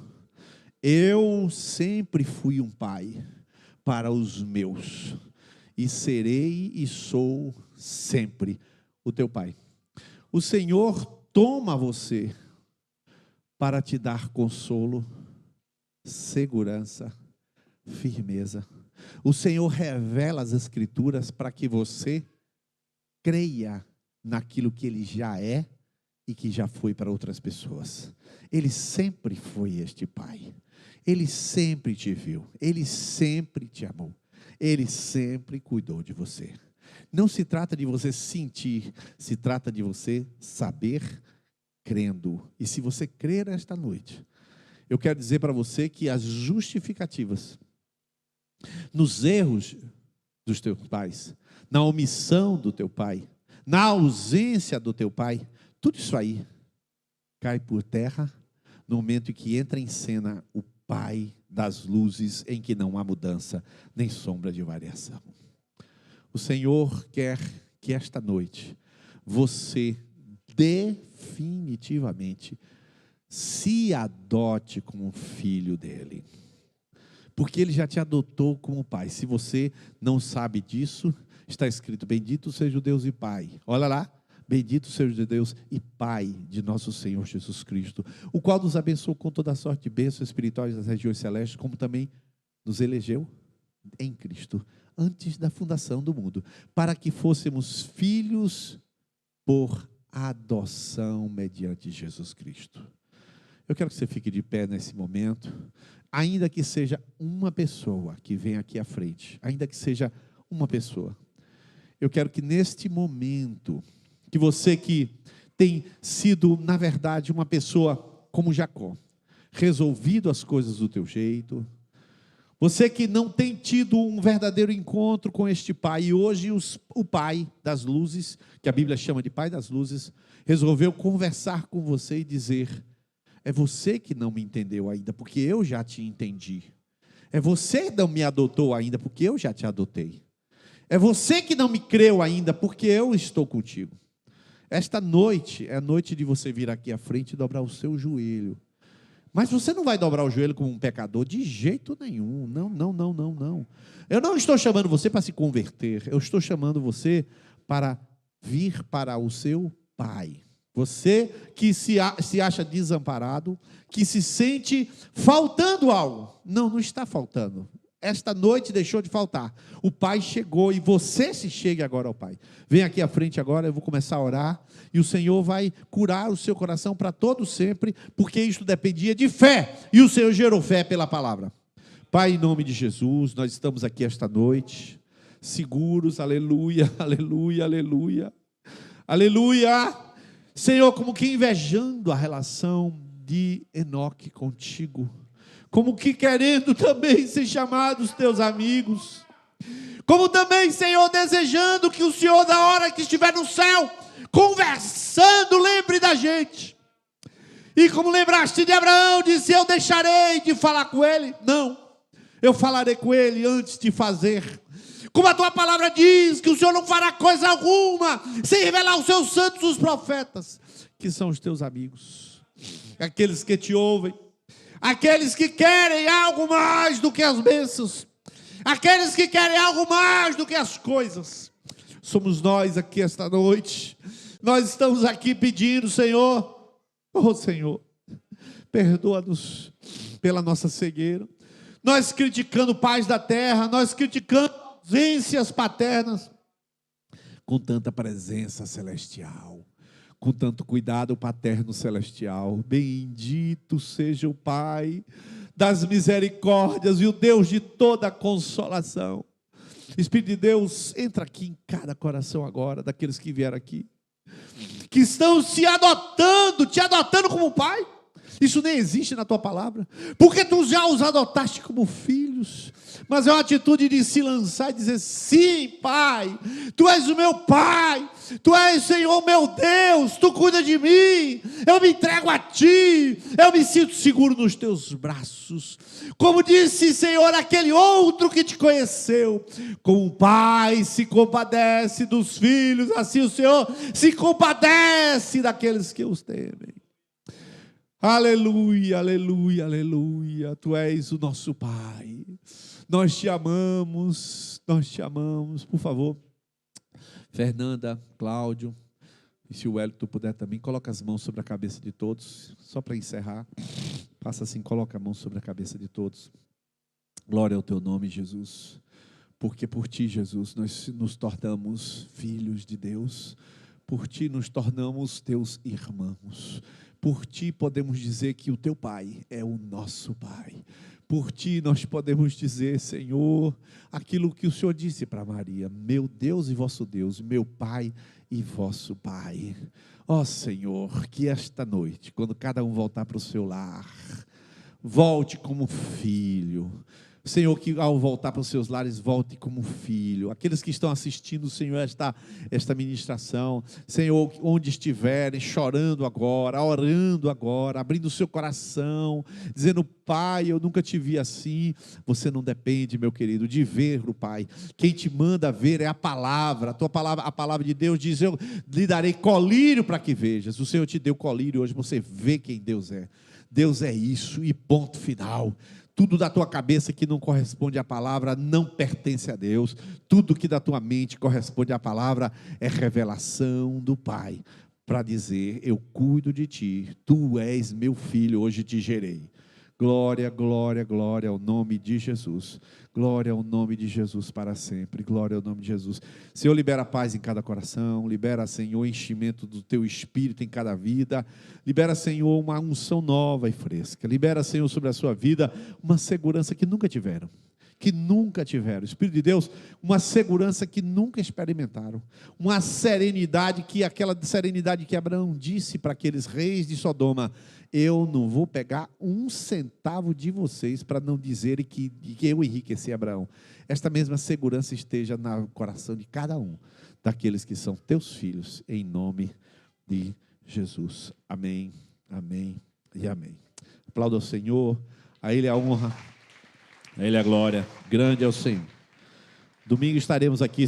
Eu sempre fui um pai para os meus, e serei e sou sempre o teu pai. O Senhor toma você para te dar consolo, segurança, firmeza. O Senhor revela as Escrituras para que você creia naquilo que Ele já é e que já foi para outras pessoas. Ele sempre foi este Pai. Ele sempre te viu. Ele sempre te amou. Ele sempre cuidou de você. Não se trata de você sentir, se trata de você saber, crendo. E se você crer esta noite, eu quero dizer para você que as justificativas nos erros dos teus pais, na omissão do teu pai, na ausência do teu pai, tudo isso aí cai por terra no momento em que entra em cena o Pai das luzes, em que não há mudança nem sombra de variação. O Senhor quer que esta noite você definitivamente se adote como filho dele, porque ele já te adotou como pai. Se você não sabe disso, está escrito: bendito seja o Deus e Pai. Olha lá, bendito seja o Deus e Pai de nosso Senhor Jesus Cristo, o qual nos abençoou com toda a sorte de bênçãos espirituais das regiões celestes, como também nos elegeu em Cristo antes da fundação do mundo, para que fôssemos filhos por adoção mediante Jesus Cristo. Eu quero que você fique de pé nesse momento, ainda que seja uma pessoa que vem aqui à frente, ainda que seja uma pessoa. Eu quero que neste momento, que você que tem sido, na verdade, uma pessoa como Jacó, resolvido as coisas do teu jeito, você que não tem tido um verdadeiro encontro com este Pai, e hoje o Pai das luzes, que a Bíblia chama de Pai das luzes, resolveu conversar com você e dizer: é você que não me entendeu ainda, porque eu já te entendi. É você que não me adotou ainda, porque eu já te adotei. É você que não me creu ainda, porque eu estou contigo. Esta noite é a noite de você vir aqui à frente e dobrar o seu joelho. Mas você não vai dobrar o joelho como um pecador, de jeito nenhum. Não, não, não, não, não. Eu não estou chamando você para se converter. Eu estou chamando você para vir para o seu Pai. Você que se acha desamparado, que se sente faltando algo. Não, não está faltando. Esta noite deixou de faltar. O Pai chegou e você se chegue agora ao Pai. Vem aqui à frente agora, eu vou começar a orar. E o Senhor vai curar o seu coração para todo sempre, porque isto dependia de fé. E o Senhor gerou fé pela palavra. Pai, em nome de Jesus, nós estamos aqui esta noite, seguros, aleluia, aleluia, aleluia. Aleluia. Senhor, como que invejando a relação de Enoque contigo, como que querendo também ser chamados teus amigos, como também, Senhor, desejando que o Senhor, na hora que estiver no céu, conversando, lembre da gente. E como lembraste de Abraão, disse: eu deixarei de falar com ele. Não, eu falarei com ele antes de fazer. Como a tua palavra diz, que o Senhor não fará coisa alguma sem revelar aos seus santos, os profetas, que são os teus amigos, aqueles que te ouvem, aqueles que querem algo mais do que as bênçãos, aqueles que querem algo mais do que as coisas. Somos nós aqui esta noite. Nós estamos aqui pedindo: Senhor, oh Senhor, perdoa-nos pela nossa cegueira. Nós criticando pais da terra, nós criticando ausências paternas, com tanta presença celestial, com tanto cuidado paterno celestial. Bendito seja o Pai das misericórdias e o Deus de toda consolação. Espírito de Deus, entra aqui em cada coração agora, daqueles que vieram aqui, que estão te adotando como pai. Isso nem existe na tua palavra, porque tu já os adotaste como filhos. Mas é uma atitude de se lançar e dizer: sim, Pai, tu és o meu Pai, tu és, Senhor, meu Deus, tu cuida de mim, eu me entrego a ti, eu me sinto seguro nos teus braços. Como disse, Senhor, aquele outro que te conheceu, como o Pai se compadece dos filhos, assim o Senhor se compadece daqueles que os temem. Aleluia, aleluia, aleluia. Tu és o nosso Pai. Nós te amamos, nós te amamos. Por favor, Fernanda, Cláudio, e se o Wellington puder também, coloca as mãos sobre a cabeça de todos, só para encerrar. Faça assim, coloca a mão sobre a cabeça de todos. Glória ao teu nome, Jesus. Porque por ti, Jesus, nós nos tornamos filhos de Deus. Por ti nos tornamos teus irmãos. Por ti podemos dizer que o teu Pai é o nosso Pai. Por ti nós podemos dizer, Senhor, aquilo que o Senhor disse para Maria: meu Deus e vosso Deus, meu Pai e vosso Pai. Ó Senhor, que esta noite, quando cada um voltar para o seu lar, volte como filho. Senhor, que ao voltar para os seus lares, volte como filho. Aqueles que estão assistindo, Senhor, esta ministração, Senhor, onde estiverem, chorando agora, orando agora, abrindo o seu coração, dizendo: Pai, eu nunca te vi assim. Você não depende, meu querido, de ver o Pai. Quem te manda ver é a palavra. A palavra de Deus diz: eu lhe darei colírio para que vejas. O Senhor te deu colírio, hoje você vê quem Deus é. Deus é isso, e ponto final. Tudo da tua cabeça que não corresponde à palavra não pertence a Deus. Tudo que da tua mente corresponde à palavra é revelação do Pai, para dizer: eu cuido de ti, tu és meu filho, hoje te gerei. Glória, glória, glória ao nome de Jesus. Glória ao nome de Jesus para sempre. Glória ao nome de Jesus. Senhor, libera paz em cada coração. Libera, Senhor, enchimento do teu espírito em cada vida. Libera, Senhor, uma unção nova e fresca. Libera, Senhor, sobre a sua vida uma segurança que nunca tiveram. Espírito de Deus, uma segurança que nunca experimentaram, uma serenidade, aquela serenidade que Abraão disse para aqueles reis de Sodoma: eu não vou pegar um centavo de vocês, para não dizerem que eu enriqueci Abraão. Esta mesma segurança esteja no coração de cada um daqueles que são teus filhos, em nome de Jesus. Amém, amém e amém. Aplauda ao Senhor, a Ele a honra, a Ele a glória. Grande é o Senhor. Domingo estaremos aqui.